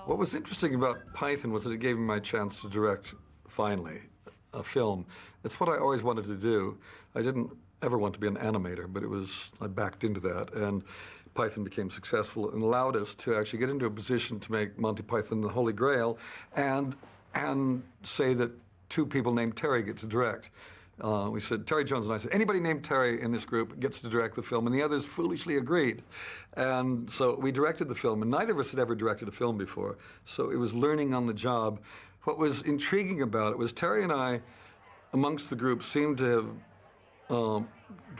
What was interesting about Python was that it gave me my chance to direct, finally, a film. It's what I always wanted to do. I didn't ever want to be an animator, but I backed into that, and Python became successful and allowed us to actually get into a position to make Monty Python the Holy Grail and say that two people named Terry get to direct. We said, Terry Jones and I said, anybody named Terry in this group gets to direct the film, and the others foolishly agreed. And so we directed the film, and neither of us had ever directed a film before, so it was learning on the job. What was intriguing about it was Terry and I, amongst the group, seemed to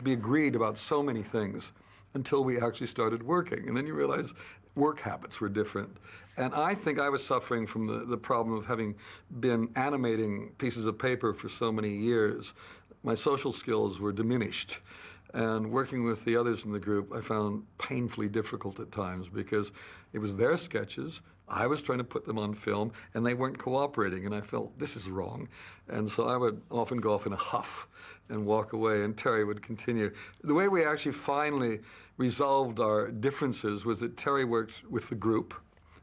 be agreed about so many things until we actually started working. And then you realize work habits were different. And I think I was suffering from the problem of having been animating pieces of paper for so many years. My social skills were diminished. And working with the others in the group, I found painfully difficult at times because it was their sketches, I was trying to put them on film, and they weren't cooperating, and I felt, this is wrong. And so I would often go off in a huff and walk away, and Terry would continue. The way we actually finally resolved our differences was that Terry worked with the group,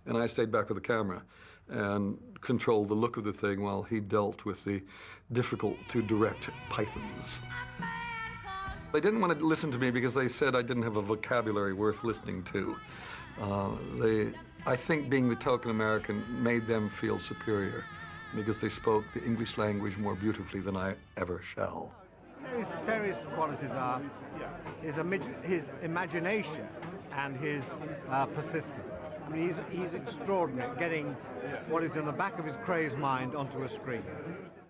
and I stayed back with the camera and controlled the look of the thing while he dealt with the difficult-to-direct pythons. They didn't want to listen to me because they said I didn't have a vocabulary worth listening to. I think being the token American made them feel superior because they spoke the English language more beautifully than I ever shall. Terry's qualities are his imagination and his persistence. I mean, he's extraordinary at getting what is in the back of his crazed mind onto a screen.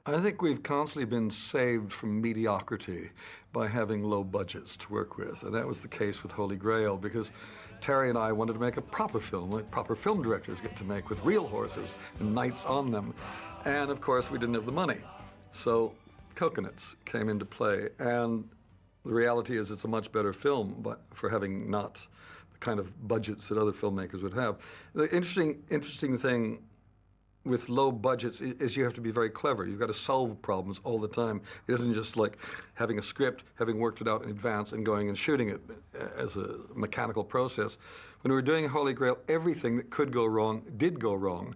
I think we've constantly been saved from mediocrity by having low budgets to work with, and that was the case with Holy Grail because Terry and I wanted to make a proper film, like proper film directors get to make, with real horses and knights on them. And of course, we didn't have the money. So coconuts came into play, and the reality is it's a much better film for having not the kind of budgets that other filmmakers would have. The interesting thing with low budgets is you have to be very clever. You've got to solve problems all the time. It isn't just like having a script, having worked it out in advance and going and shooting it as a mechanical process. When we were doing Holy Grail, everything that could go wrong did go wrong.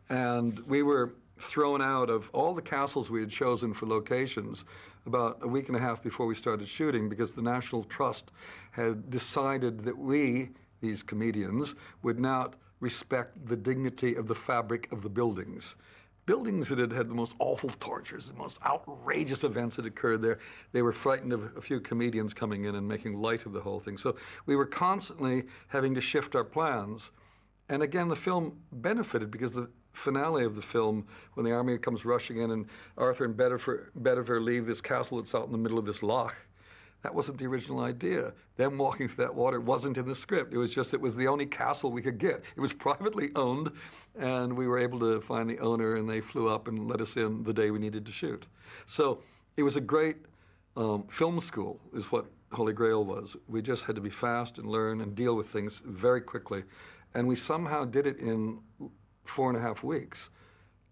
And we were thrown out of all the castles we had chosen for locations about a week and a half before we started shooting because the National Trust had decided that we, these comedians, would not respect the dignity of the fabric of the buildings. Buildings that had had the most awful tortures, the most outrageous events that occurred there, they were frightened of a few comedians coming in and making light of the whole thing. So we were constantly having to shift our plans. And again, the film benefited because the finale of the film, when the army comes rushing in and Arthur and Bedivere leave this castle that's out in the middle of this loch, that wasn't the original idea. Them walking through that water wasn't in the script. It was just, it was the only castle we could get. It was privately owned, and we were able to find the owner, and they flew up and let us in the day we needed to shoot. So it was a great film school, is what Holy Grail was. We just had to be fast and learn and deal with things very quickly. And we somehow did it in 4.5 weeks.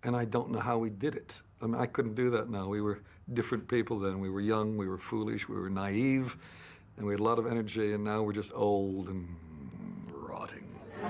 And I don't know how we did it. I mean, I couldn't do that now. We were different people then. We were young, we were foolish, we were naive, and we had a lot of energy, and now we're just old and